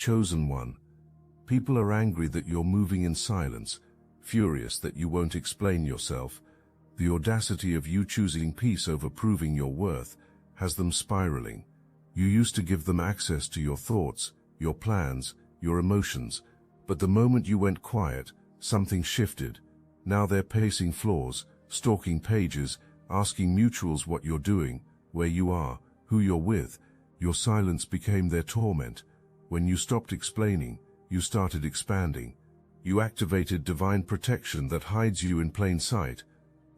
Chosen one. People are angry that you're moving in silence, furious that you won't explain yourself. The audacity of you choosing peace over proving your worth has them spiraling. You used to give them access to your thoughts, your plans, your emotions, but the moment you went quiet, something shifted. Now they're pacing floors, stalking pages, asking mutuals what you're doing, where you are, who you're with. Your silence became their torment. When you stopped explaining, you started expanding. You activated divine protection that hides you in plain sight.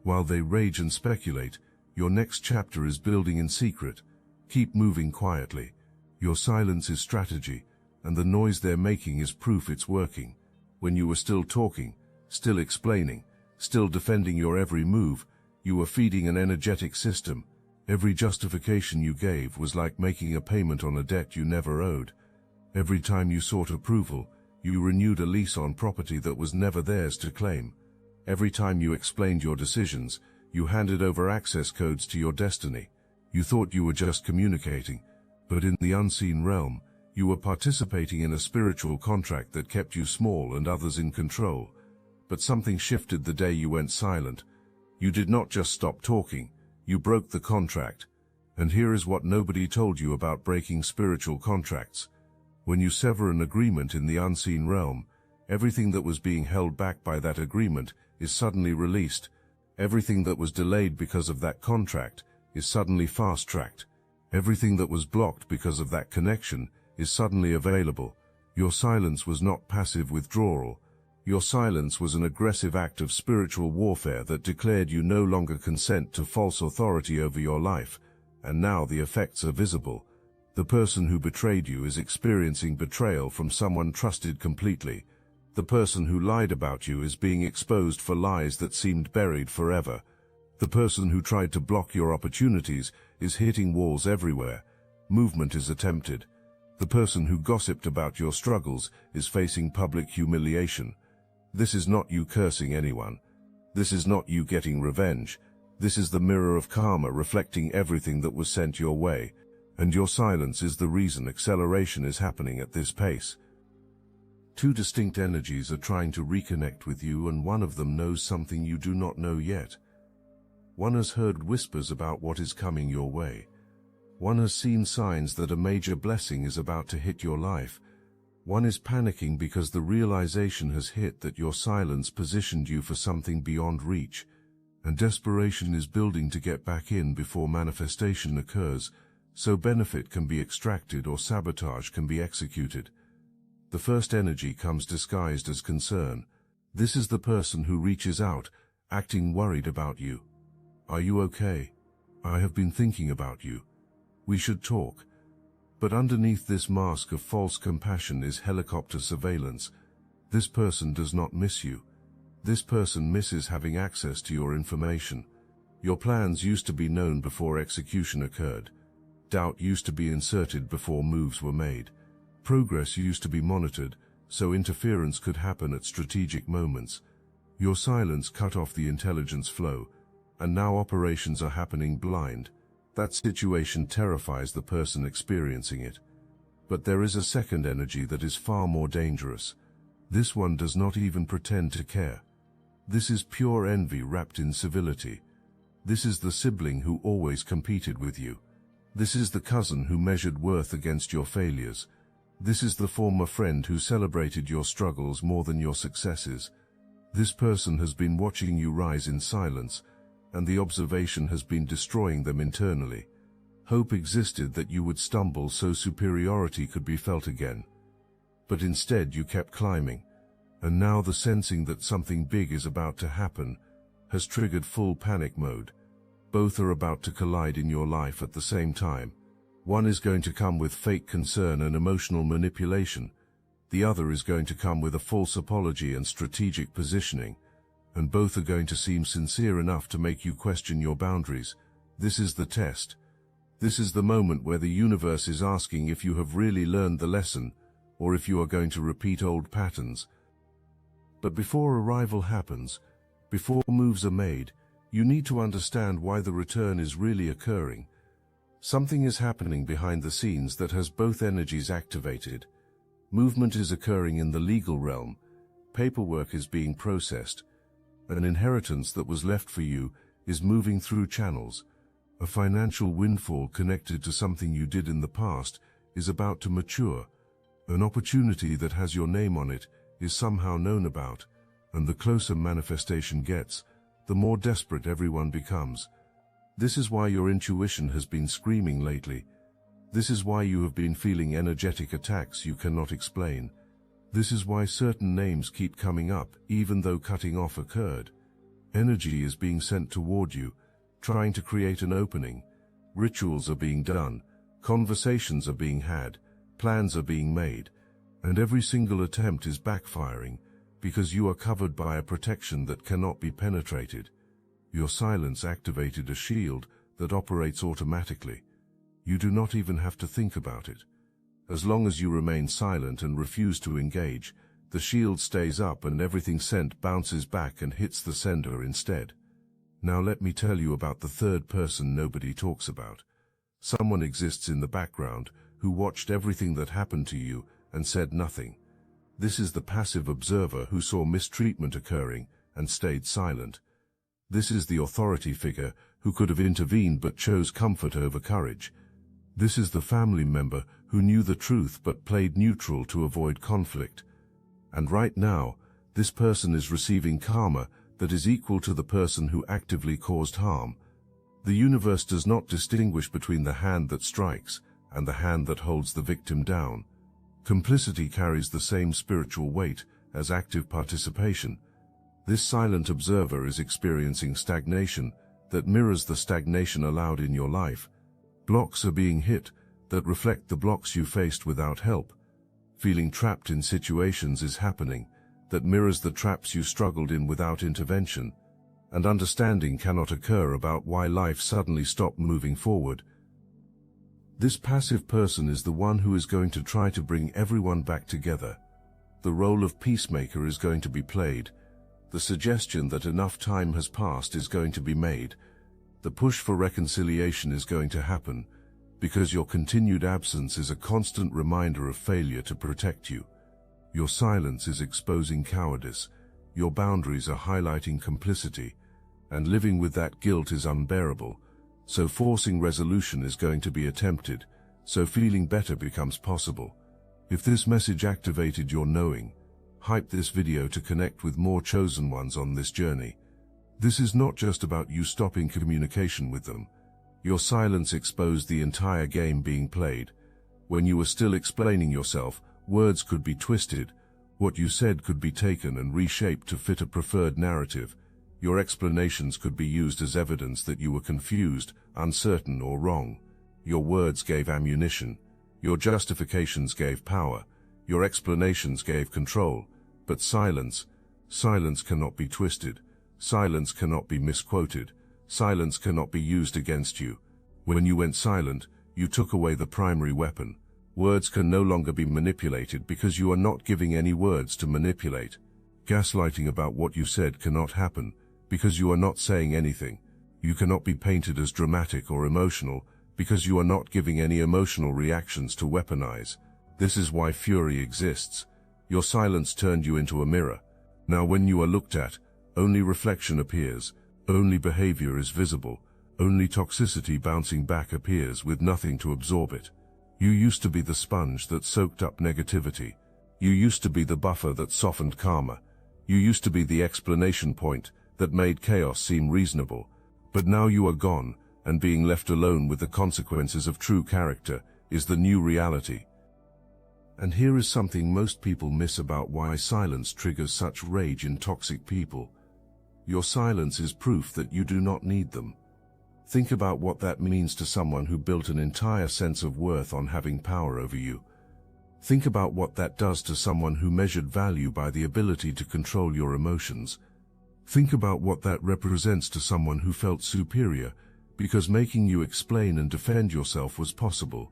While they rage and speculate, your next chapter is building in secret. Keep moving quietly. Your silence is strategy, and the noise they're making is proof it's working. When you were still talking, still explaining, still defending your every move, you were feeding an energetic system. Every justification you gave was like making a payment on a debt you never owed. Every time you sought approval, you renewed a lease on property that was never theirs to claim. Every time you explained your decisions, you handed over access codes to your destiny. You thought you were just communicating, but in the unseen realm, you were participating in a spiritual contract that kept you small and others in control. But something shifted the day you went silent. You did not just stop talking, you broke the contract. And here is what nobody told you about breaking spiritual contracts. When you sever an agreement in the unseen realm, everything that was being held back by that agreement is suddenly released. Everything that was delayed because of that contract is suddenly fast-tracked. Everything that was blocked because of that connection is suddenly available. Your silence was not passive withdrawal. Your silence was an aggressive act of spiritual warfare that declared you no longer consent to false authority over your life, and now the effects are visible. The person who betrayed you is experiencing betrayal from someone trusted completely. The person who lied about you is being exposed for lies that seemed buried forever. The person who tried to block your opportunities is hitting walls everywhere. Movement is attempted. The person who gossiped about your struggles is facing public humiliation. This is not you cursing anyone. This is not you getting revenge. This is the mirror of karma reflecting everything that was sent your way. And your silence is the reason acceleration is happening at this pace. Two distinct energies are trying to reconnect with you, and one of them knows something you do not know yet. One has heard whispers about what is coming your way. One has seen signs that a major blessing is about to hit your life. One is panicking because the realization has hit that your silence positioned you for something beyond reach, and desperation is building to get back in before manifestation occurs, so benefit can be extracted or sabotage can be executed. The first energy comes disguised as concern. This is the person who reaches out, acting worried about you. Are you okay? I have been thinking about you. We should talk. But underneath this mask of false compassion is helicopter surveillance. This person does not miss you. This person misses having access to your information. Your plans used to be known before execution occurred. Doubt used to be inserted before moves were made. Progress used to be monitored, so interference could happen at strategic moments. Your silence cut off the intelligence flow, and now operations are happening blind. That situation terrifies the person experiencing it. But there is a second energy that is far more dangerous. This one does not even pretend to care. This is pure envy wrapped in civility. This is the sibling who always competed with you. This is the cousin who measured worth against your failures. This is the former friend who celebrated your struggles more than your successes. This person has been watching you rise in silence, and the observation has been destroying them internally. Hope existed that you would stumble so superiority could be felt again. But instead you kept climbing, and now the sensing that something big is about to happen has triggered full panic mode. Both are about to collide in your life at the same time. One is going to come with fake concern and emotional manipulation. The other is going to come with a false apology and strategic positioning. And both are going to seem sincere enough to make you question your boundaries. This is the test. This is the moment where the universe is asking if you have really learned the lesson, or if you are going to repeat old patterns. But before arrival happens, before moves are made, you need to understand why the return is really occurring. Something is happening behind the scenes that has both energies activated. Movement is occurring in the legal realm. Paperwork is being processed. An inheritance that was left for you is moving through channels. A financial windfall connected to something you did in the past is about to mature. An opportunity that has your name on it is somehow known about, and the closer manifestation gets, the more desperate everyone becomes. This is why your intuition has been screaming lately. This is why you have been feeling energetic attacks you cannot explain. This is why certain names keep coming up, even though cutting off occurred. Energy is being sent toward you, trying to create an opening. Rituals are being done, conversations are being had, plans are being made, and every single attempt is backfiring because you are covered by a protection that cannot be penetrated. Your silence activated a shield that operates automatically. You do not even have to think about it. As long as you remain silent and refuse to engage, the shield stays up and everything sent bounces back and hits the sender instead. Now let me tell you about the third person nobody talks about. Someone exists in the background who watched everything that happened to you and said nothing. This is the passive observer who saw mistreatment occurring and stayed silent. This is the authority figure who could have intervened but chose comfort over courage. This is the family member who knew the truth but played neutral to avoid conflict. And right now, this person is receiving karma that is equal to the person who actively caused harm. The universe does not distinguish between the hand that strikes and the hand that holds the victim down. Complicity carries the same spiritual weight as active participation. This silent observer is experiencing stagnation that mirrors the stagnation allowed in your life. Blocks are being hit that reflect the blocks you faced without help. Feeling trapped in situations is happening that mirrors the traps you struggled in without intervention. And understanding cannot occur about why life suddenly stopped moving forward. This passive person is the one who is going to try to bring everyone back together. The role of peacemaker is going to be played. The suggestion that enough time has passed is going to be made. The push for reconciliation is going to happen, because your continued absence is a constant reminder of failure to protect you. Your silence is exposing cowardice. Your boundaries are highlighting complicity, and living with that guilt is unbearable. So forcing resolution is going to be attempted, so feeling better becomes possible. If this message activated your knowing, hype this video to connect with more chosen ones on this journey. This is not just about you stopping communication with them. Your silence exposed the entire game being played. When you were still explaining yourself, words could be twisted. What you said could be taken and reshaped to fit a preferred narrative. Your explanations could be used as evidence that you were confused, uncertain, or wrong. Your words gave ammunition. Your justifications gave power. Your explanations gave control. But silence cannot be twisted. Silence cannot be misquoted. Silence cannot be used against you. When you went silent, you took away the primary weapon. Words can no longer be manipulated because you are not giving any words to manipulate. Gaslighting about what you said cannot happen because you are not saying anything. You cannot be painted as dramatic or emotional because you are not giving any emotional reactions to weaponize. This is why fury exists. Your silence turned you into a mirror. Now when you are looked at, only reflection appears, only behavior is visible, only toxicity bouncing back appears with nothing to absorb it. You used to be the sponge that soaked up negativity. You used to be the buffer that softened karma. You used to be the explanation point that made chaos seem reasonable. But now you are gone, and being left alone with the consequences of true character is the new reality. And here is something most people miss about why silence triggers such rage in toxic people. Your silence is proof that you do not need them. Think about what that means to someone who built an entire sense of worth on having power over you. Think about what that does to someone who measured value by the ability to control your emotions. Think about what that represents to someone who felt superior because making you explain and defend yourself was possible.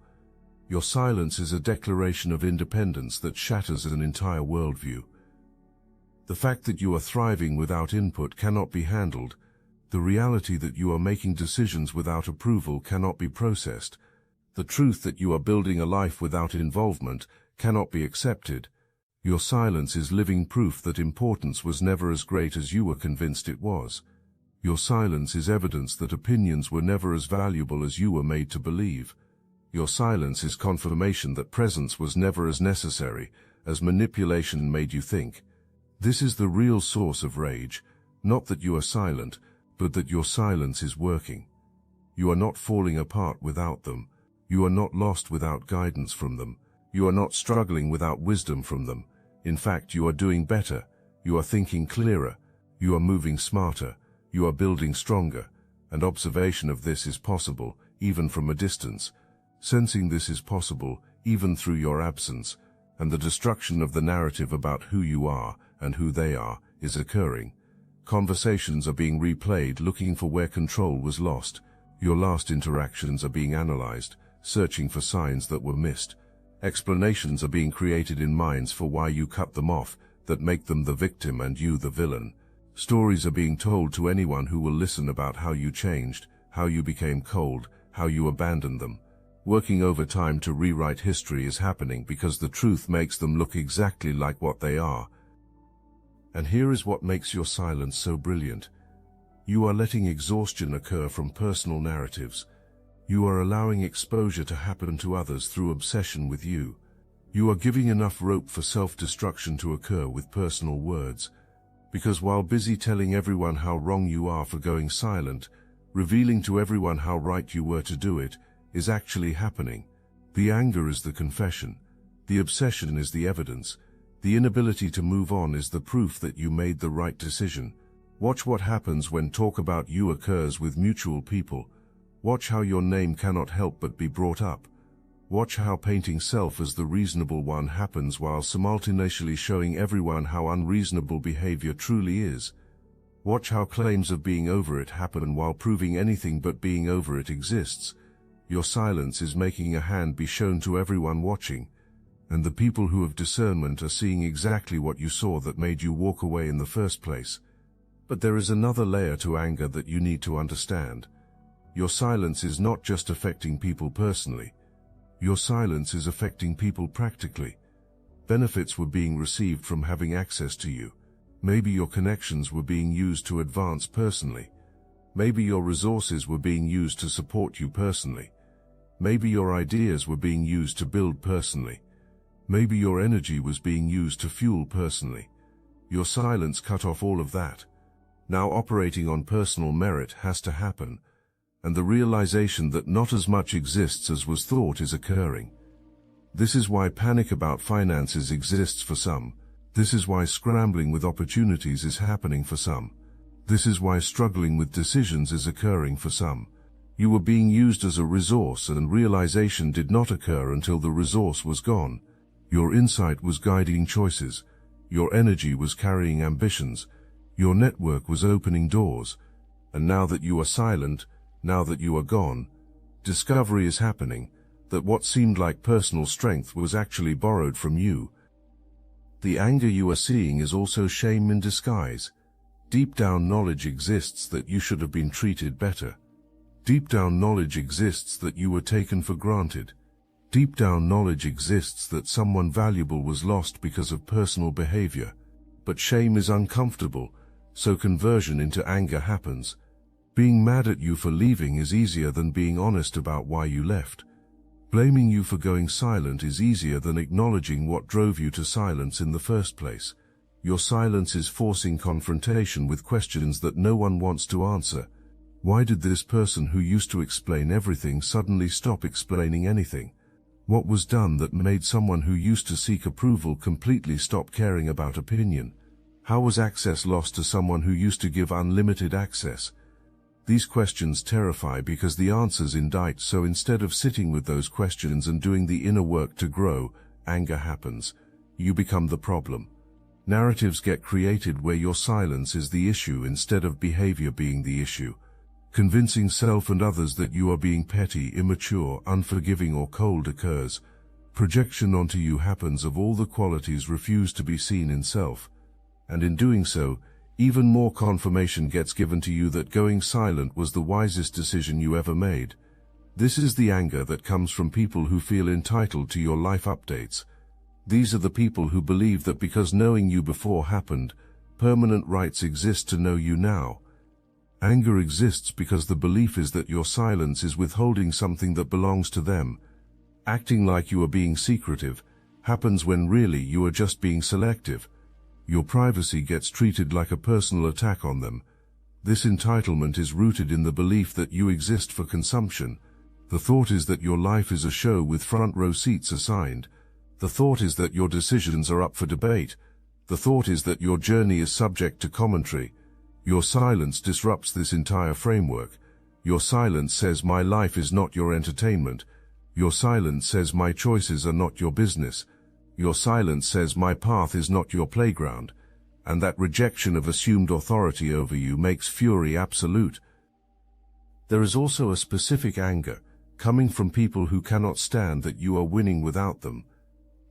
Your silence is a declaration of independence that shatters an entire worldview. The fact that you are thriving without input cannot be handled. The reality that you are making decisions without approval cannot be processed. The truth that you are building a life without involvement cannot be accepted. Your silence is living proof that importance was never as great as you were convinced it was. Your silence is evidence that opinions were never as valuable as you were made to believe. Your silence is confirmation that presence was never as necessary as manipulation made you think. This is the real source of rage, not that you are silent, but that your silence is working. You are not falling apart without them. You are not lost without guidance from them. You are not struggling without wisdom from them. In fact, you are doing better. You are thinking clearer. You are moving smarter. You are building stronger. And observation of this is possible, even from a distance. Sensing this is possible, even through your absence. And the destruction of the narrative about who you are and who they are is occurring. Conversations are being replayed, looking for where control was lost. Your last interactions are being analyzed, searching for signs that were missed. Explanations are being created in minds for why you cut them off, that make them the victim and you the villain. Stories are being told to anyone who will listen about how you changed, how you became cold, how you abandoned them. Working overtime to rewrite history is happening because the truth makes them look exactly like what they are. And here is what makes your silence so brilliant. You are letting exhaustion occur from personal narratives. You are allowing exposure to happen to others through obsession with you. You are giving enough rope for self-destruction to occur with personal words. Because while busy telling everyone how wrong you are for going silent, revealing to everyone how right you were to do it, is actually happening. The anger is the confession. The obsession is the evidence. The inability to move on is the proof that you made the right decision. Watch what happens when talk about you occurs with mutual people. Watch how your name cannot help but be brought up. Watch how painting self as the reasonable one happens while simultaneously showing everyone how unreasonable behavior truly is. Watch how claims of being over it happen while proving anything but being over it exists. Your silence is making a hand be shown to everyone watching, and the people who have discernment are seeing exactly what you saw that made you walk away in the first place. But there is another layer to anger that you need to understand. Your silence is not just affecting people personally. Your silence is affecting people practically. Benefits were being received from having access to you. Maybe your connections were being used to advance personally. Maybe your resources were being used to support you personally. Maybe your ideas were being used to build personally. Maybe your energy was being used to fuel personally. Your silence cut off all of that. Now operating on personal merit has to happen, and the realization that not as much exists as was thought is occurring. This is why panic about finances exists for some. This is why scrambling with opportunities is happening for some. This is why struggling with decisions is occurring for some. You were being used as a resource, and realization did not occur until the resource was gone. Your insight was guiding choices. Your energy was carrying ambitions. Your network was opening doors. And now that you are silent, now that you are gone, discovery is happening that what seemed like personal strength was actually borrowed from you. The anger you are seeing is also shame in disguise. Deep down knowledge exists that you should have been treated better. Deep down knowledge exists that you were taken for granted. Deep down knowledge exists that someone valuable was lost because of personal behavior. But shame is uncomfortable, so conversion into anger happens. Being mad at you for leaving is easier than being honest about why you left. Blaming you for going silent is easier than acknowledging what drove you to silence in the first place. Your silence is forcing confrontation with questions that no one wants to answer. Why did this person who used to explain everything suddenly stop explaining anything? What was done that made someone who used to seek approval completely stop caring about opinion? How was access lost to someone who used to give unlimited access? These questions terrify because the answers indict, so instead of sitting with those questions and doing the inner work to grow, anger happens. You become the problem. Narratives get created where your silence is the issue instead of behavior being the issue. Convincing self and others that you are being petty, immature, unforgiving or cold occurs. Projection onto you happens of all the qualities refused to be seen in self. And in doing so, even more confirmation gets given to you that going silent was the wisest decision you ever made. This is the anger that comes from people who feel entitled to your life updates. These are the people who believe that because knowing you before happened, permanent rights exist to know you now. Anger exists because the belief is that your silence is withholding something that belongs to them. Acting like you are being secretive happens when really you are just being selective. Your privacy gets treated like a personal attack on them. This entitlement is rooted in the belief that you exist for consumption. The thought is that your life is a show with front row seats assigned. The thought is that your decisions are up for debate. The thought is that your journey is subject to commentary. Your silence disrupts this entire framework. Your silence says my life is not your entertainment. Your silence says my choices are not your business. Your silence says my path is not your playground. And that rejection of assumed authority over you makes fury absolute. There is also a specific anger, coming from people who cannot stand that you are winning without them.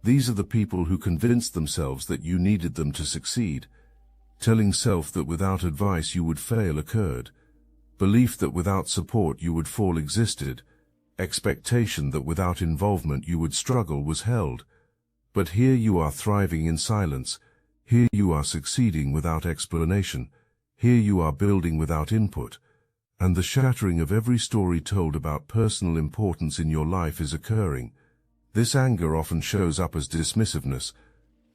These are the people who convinced themselves that you needed them to succeed. Telling self that without advice you would fail occurred. Belief that without support you would fall existed. Expectation that without involvement you would struggle was held. But here you are thriving in silence. Here you are succeeding without explanation. Here you are building without input. And the shattering of every story told about personal importance in your life is occurring. This anger often shows up as dismissiveness.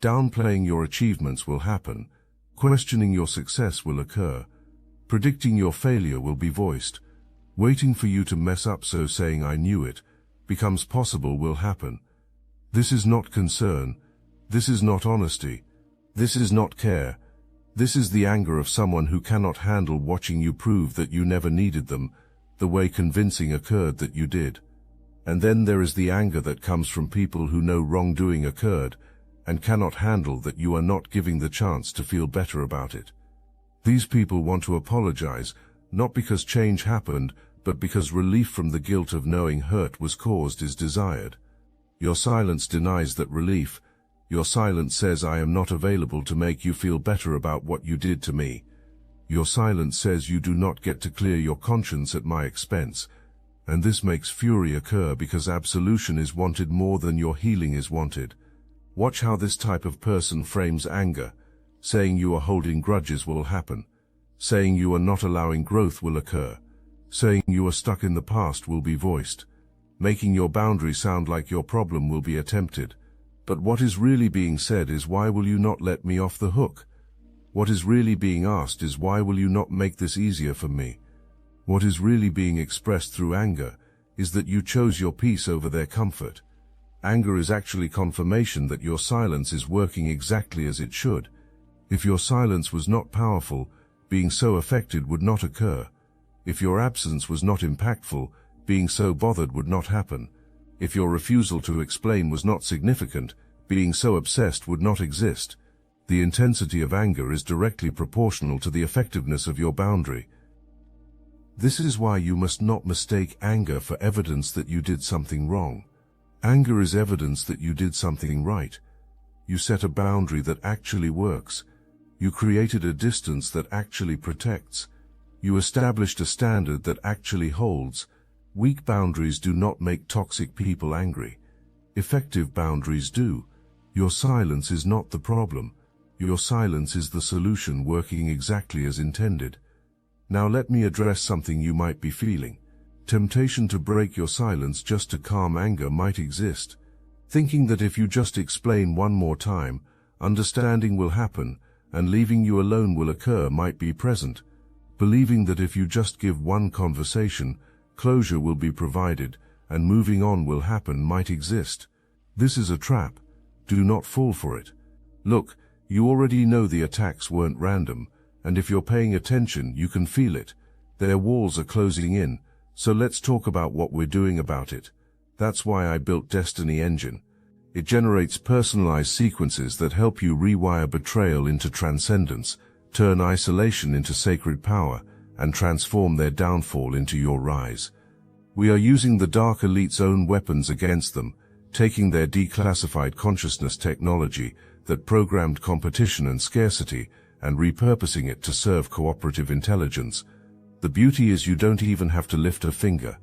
Downplaying your achievements will happen. Questioning your success will occur. Predicting your failure will be voiced. Waiting for you to mess up so saying I knew it becomes possible will happen. This is not concern. This is not honesty. This is not care. This is the anger of someone who cannot handle watching you prove that you never needed them, the way convincing occurred that you did. And then there is the anger that comes from people who know wrongdoing occurred and cannot handle that you are not giving the chance to feel better about it. These people want to apologize, not because change happened, but because relief from the guilt of knowing hurt was caused is desired. Your silence denies that relief. Your silence says I am not available to make you feel better about what you did to me. Your silence says you do not get to clear your conscience at my expense. And this makes fury occur because absolution is wanted more than your healing is wanted. Watch how this type of person frames anger. Saying you are holding grudges will happen. Saying you are not allowing growth will occur. Saying you are stuck in the past will be voiced. Making your boundary sound like your problem will be attempted. But what is really being said is why will you not let me off the hook? What is really being asked is why will you not make this easier for me? What is really being expressed through anger is that you chose your peace over their comfort. Anger is actually confirmation that your silence is working exactly as it should. If your silence was not powerful, being so affected would not occur. If your absence was not impactful, being so bothered would not happen. If your refusal to explain was not significant, being so obsessed would not exist. The intensity of anger is directly proportional to the effectiveness of your boundary. This is why you must not mistake anger for evidence that you did something wrong. Anger is evidence that you did something right. You set a boundary that actually works. You created a distance that actually protects. You established a standard that actually holds. Weak boundaries do not make toxic people angry. Effective boundaries do. Your silence is not the problem. Your silence is the solution working exactly as intended. Now let me address something you might be feeling. Temptation to break your silence just to calm anger might exist. Thinking that if you just explain one more time, understanding will happen, and leaving you alone will occur might be present. Believing that if you just give one conversation, closure will be provided, and moving on will happen might exist. This is a trap. Do not fall for it. Look, you already know the attacks weren't random, and if you're paying attention, you can feel it. Their walls are closing in, so let's talk about what we're doing about it. That's why I built Destiny Engine. It generates personalized sequences that help you rewire betrayal into transcendence, turn isolation into sacred power, and transform their downfall into your rise. We are using the Dark Elite's own weapons against them, taking their declassified consciousness technology that programmed competition and scarcity and repurposing it to serve cooperative intelligence. The beauty is you don't even have to lift a finger.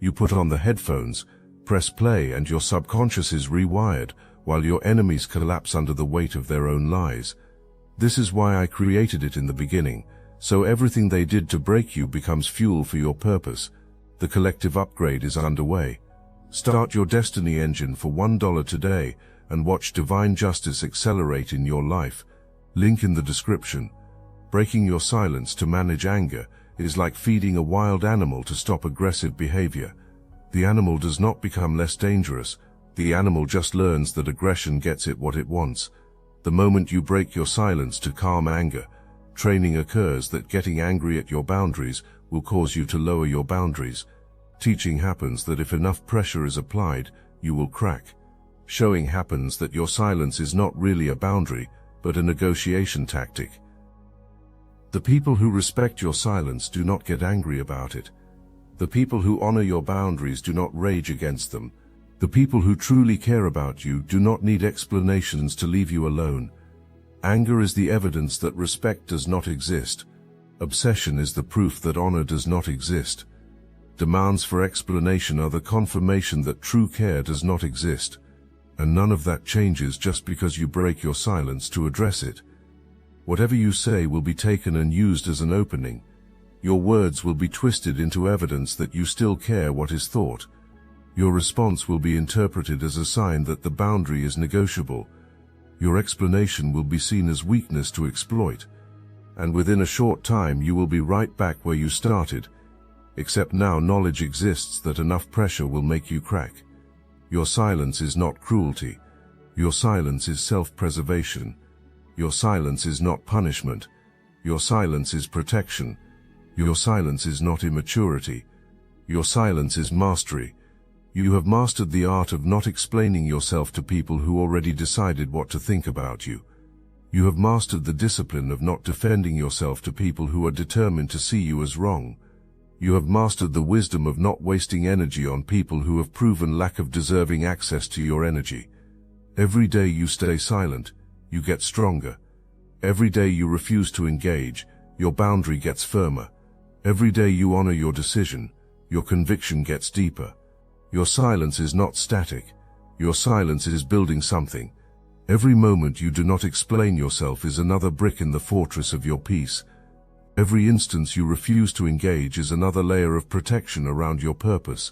You put on the headphones, press play, and your subconscious is rewired, while your enemies collapse under the weight of their own lies. This is why I created it in the beginning, so everything they did to break you becomes fuel for your purpose. The collective upgrade is underway. Start your destiny engine for $1 today and watch divine justice accelerate in your life. Link in the description. Breaking your silence to manage anger is like feeding a wild animal to stop aggressive behavior. The animal does not become less dangerous. The animal just learns that aggression gets it what it wants. The moment you break your silence to calm anger, training occurs that getting angry at your boundaries will cause you to lower your boundaries. Teaching happens that if enough pressure is applied, you will crack. Showing happens that your silence is not really a boundary, but a negotiation tactic. The people who respect your silence do not get angry about it. The people who honor your boundaries do not rage against them. The people who truly care about you do not need explanations to leave you alone. Anger is the evidence that respect does not exist. Obsession is the proof that honor does not exist. Demands for explanation are the confirmation that true care does not exist. And none of that changes just because you break your silence to address it. Whatever you say will be taken and used as an opening. Your words will be twisted into evidence that you still care what is thought. Your response will be interpreted as a sign that the boundary is negotiable. Your explanation will be seen as weakness to exploit. And within a short time you will be right back where you started. Except now knowledge exists that enough pressure will make you crack. Your silence is not cruelty. Your silence is self-preservation. Your silence is not punishment. Your silence is protection. Your silence is not immaturity. Your silence is mastery. You have mastered the art of not explaining yourself to people who already decided what to think about you. You have mastered the discipline of not defending yourself to people who are determined to see you as wrong. You have mastered the wisdom of not wasting energy on people who have proven lack of deserving access to your energy. Every day you stay silent, you get stronger. Every day you refuse to engage, your boundary gets firmer. Every day you honor your decision, your conviction gets deeper. Your silence is not static. Your silence is building something. Every moment you do not explain yourself is another brick in the fortress of your peace. Every instance you refuse to engage is another layer of protection around your purpose.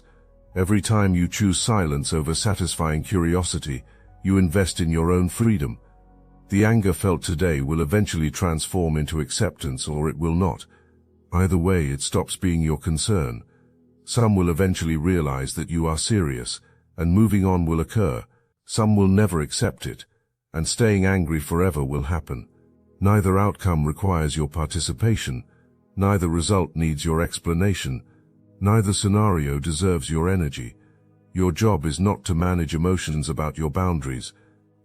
Every time you choose silence over satisfying curiosity, you invest in your own freedom. The anger felt today will eventually transform into acceptance, or it will not. Either way, it stops being your concern. Some will eventually realize that you are serious, and moving on will occur. Some will never accept it, and staying angry forever will happen. Neither outcome requires your participation. Neither result needs your explanation. Neither scenario deserves your energy. Your job is not to manage emotions about your boundaries.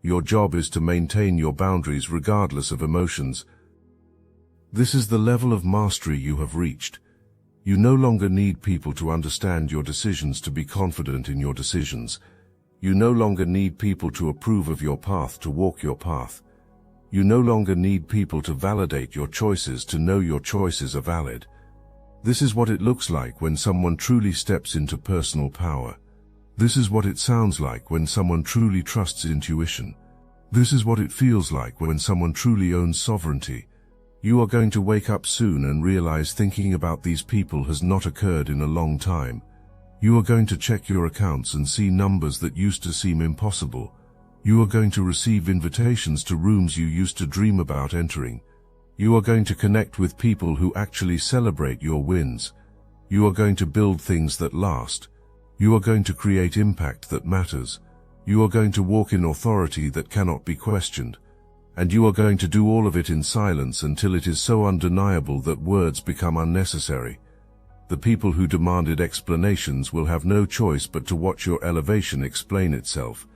Your job is to maintain your boundaries regardless of emotions. This is the level of mastery you have reached. You no longer need people to understand your decisions to be confident in your decisions. You no longer need people to approve of your path to walk your path. You no longer need people to validate your choices to know your choices are valid. This is what it looks like when someone truly steps into personal power. This is what it sounds like when someone truly trusts intuition. This is what it feels like when someone truly owns sovereignty. You are going to wake up soon and realize thinking about these people has not occurred in a long time. You are going to check your accounts and see numbers that used to seem impossible. You are going to receive invitations to rooms you used to dream about entering. You are going to connect with people who actually celebrate your wins. You are going to build things that last. You are going to create impact that matters. You are going to walk in authority that cannot be questioned. And you are going to do all of it in silence until it is so undeniable that words become unnecessary. The people who demanded explanations will have no choice but to watch your elevation explain itself.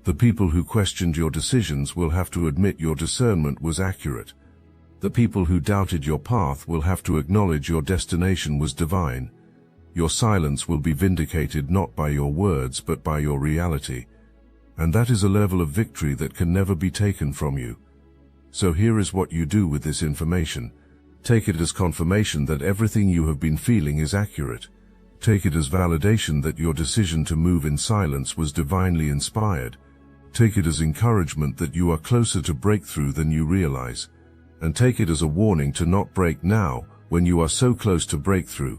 The people who questioned your decisions will have to admit your discernment was accurate. The people who doubted your path will have to acknowledge your destination was divine. Your silence will be vindicated not by your words but by your reality. And that is a level of victory that can never be taken from you. So here is what you do with this information. Take it as confirmation that everything you have been feeling is accurate. Take it as validation that your decision to move in silence was divinely inspired. Take it as encouragement that you are closer to breakthrough than you realize. And take it as a warning to not break now when you are so close to breakthrough.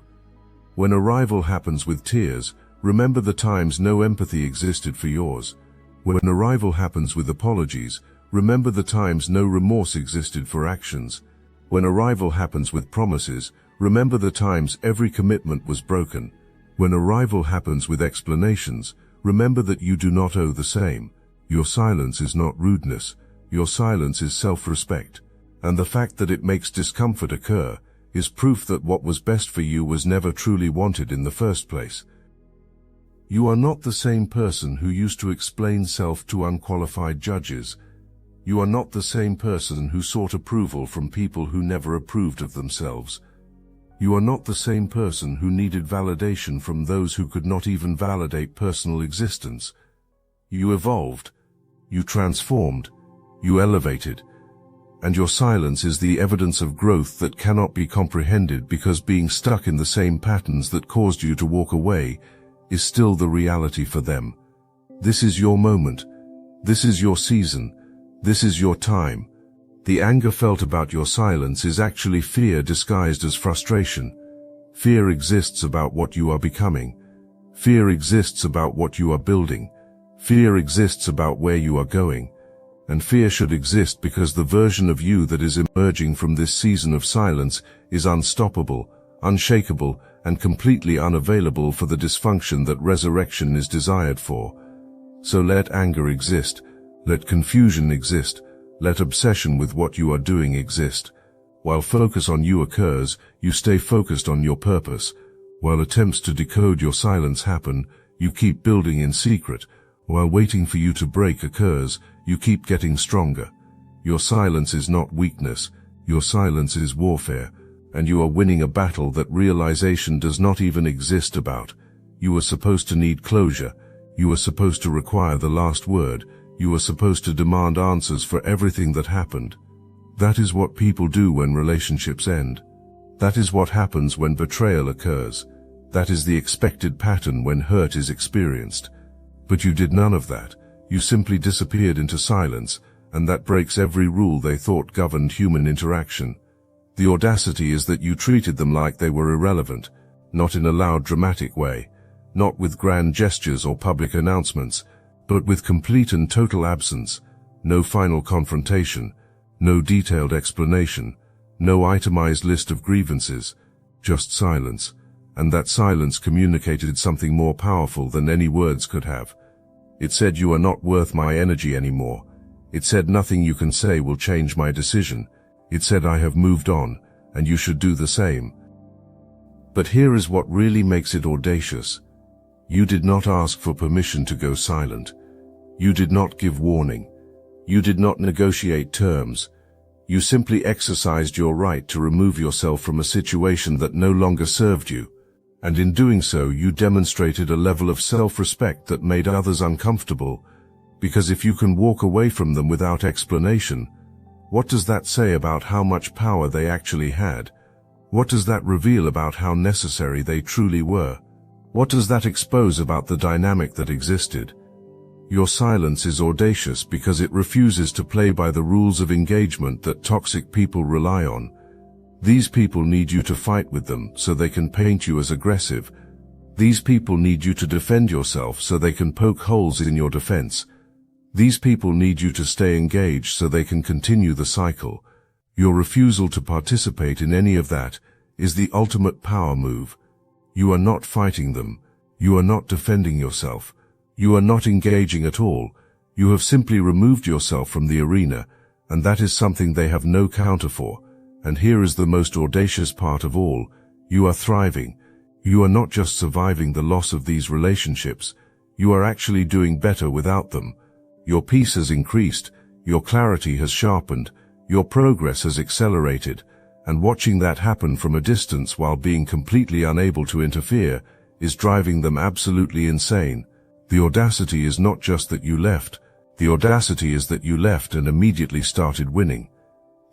When arrival happens with tears, remember the times no empathy existed for yours. When arrival happens with apologies, remember the times no remorse existed for actions. When arrival happens with promises, remember the times every commitment was broken. When arrival happens with explanations, remember that you do not owe the same. Your silence is not rudeness. Your silence is self-respect. And the fact that it makes discomfort occur is proof that what was best for you was never truly wanted in the first place. You are not the same person who used to explain self to unqualified judges. You are not the same person who sought approval from people who never approved of themselves. You are not the same person who needed validation from those who could not even validate personal existence. You evolved. You transformed. You elevated. And your silence is the evidence of growth that cannot be comprehended because being stuck in the same patterns that caused you to walk away is still the reality for them. This is your moment. This is your season. This is your time. The anger felt about your silence is actually fear disguised as frustration. Fear exists about what you are becoming. Fear exists about what you are building. Fear exists about where you are going. And fear should exist because the version of you that is emerging from this season of silence is unstoppable, unshakable, and completely unavailable for the dysfunction that resurrection is desired for. So let anger exist, let confusion exist, let obsession with what you are doing exist. While focus on you occurs, you stay focused on your purpose. While attempts to decode your silence happen, you keep building in secret. While waiting for you to break occurs, you keep getting stronger. Your silence is not weakness, your silence is warfare. And you are winning a battle that realization does not even exist about. You are supposed to need closure. You are supposed to require the last word. You are supposed to demand answers for everything that happened. That is what people do when relationships end. That is what happens when betrayal occurs. That is the expected pattern when hurt is experienced. But you did none of that. You simply disappeared into silence, and that breaks every rule they thought governed human interaction. The audacity is that you treated them like they were irrelevant, not in a loud dramatic way, not with grand gestures or public announcements, but with complete and total absence, no final confrontation, no detailed explanation, no itemized list of grievances, just silence, and that silence communicated something more powerful than any words could have. It said you are not worth my energy anymore. It said nothing you can say will change my decision. It said I have moved on, and you should do the same. But here is what really makes it audacious. You did not ask for permission to go silent. You did not give warning. You did not negotiate terms. You simply exercised your right to remove yourself from a situation that no longer served you. And in doing so, you demonstrated a level of self-respect that made others uncomfortable, because if you can walk away from them without explanation, what does that say about how much power they actually had? What does that reveal about how necessary they truly were? What does that expose about the dynamic that existed? Your silence is audacious because it refuses to play by the rules of engagement that toxic people rely on. These people need you to fight with them so they can paint you as aggressive. These people need you to defend yourself so they can poke holes in your defense. These people need you to stay engaged so they can continue the cycle. Your refusal to participate in any of that is the ultimate power move. You are not fighting them. You are not defending yourself. You are not engaging at all. You have simply removed yourself from the arena, and that is something they have no counter for. And here is the most audacious part of all. You are thriving. You are not just surviving the loss of these relationships. You are actually doing better without them. Your peace has increased, your clarity has sharpened, your progress has accelerated, and watching that happen from a distance while being completely unable to interfere is driving them absolutely insane. The audacity is not just that you left, the audacity is that you left and immediately started winning.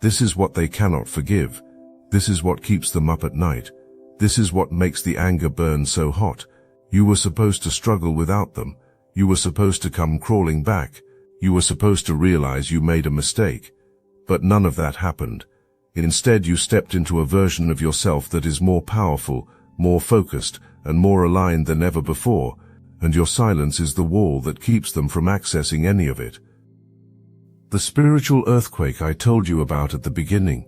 This is what they cannot forgive. This is what keeps them up at night. This is what makes the anger burn so hot. You were supposed to struggle without them. You were supposed to come crawling back. You were supposed to realize you made a mistake. But none of that happened. Instead, you stepped into a version of yourself that is more powerful, more focused, and more aligned than ever before, and your silence is the wall that keeps them from accessing any of it. The spiritual earthquake I told you about at the beginning.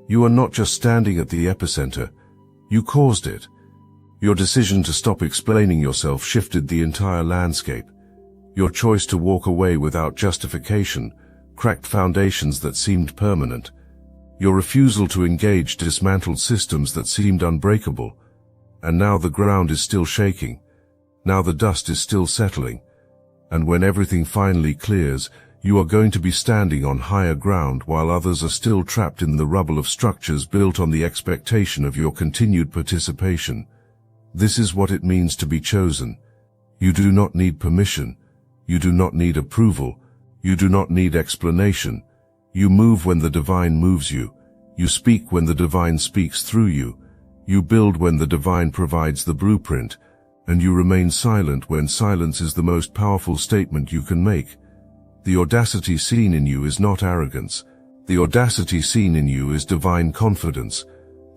You are not just standing at the epicenter, you caused it. Your decision to stop explaining yourself shifted the entire landscape. Your choice to walk away without justification cracked foundations that seemed permanent. Your refusal to engage dismantled systems that seemed unbreakable. And now the ground is still shaking. Now the dust is still settling. And when everything finally clears, you are going to be standing on higher ground while others are still trapped in the rubble of structures built on the expectation of your continued participation. This is what it means to be chosen. You do not need permission. You do not need approval. You do not need explanation. You move when the divine moves you. You speak when the divine speaks through you. You build when the divine provides the blueprint. And you remain silent when silence is the most powerful statement you can make. The audacity seen in you is not arrogance. The audacity seen in you is divine confidence.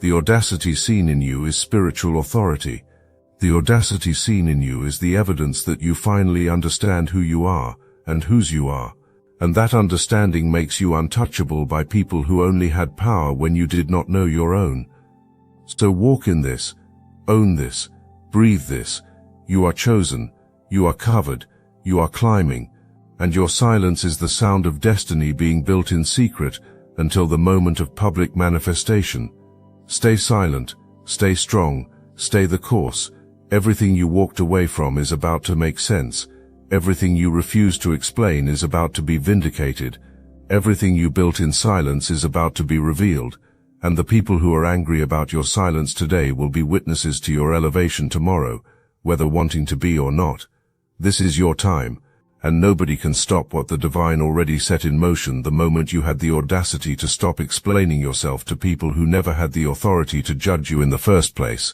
The audacity seen in you is spiritual authority. The audacity seen in you is the evidence that you finally understand who you are and whose you are. And that understanding makes you untouchable by people who only had power when you did not know your own. So walk in this, own this, breathe this. You are chosen, you are covered, you are climbing, and your silence is the sound of destiny being built in secret until the moment of public manifestation. Stay silent, stay strong, stay the course. Everything you walked away from is about to make sense. Everything you refuse to explain is about to be vindicated. Everything you built in silence is about to be revealed. And the people who are angry about your silence today will be witnesses to your elevation tomorrow, whether wanting to be or not. This is your time, and nobody can stop what the divine already set in motion the moment you had the audacity to stop explaining yourself to people who never had the authority to judge you in the first place.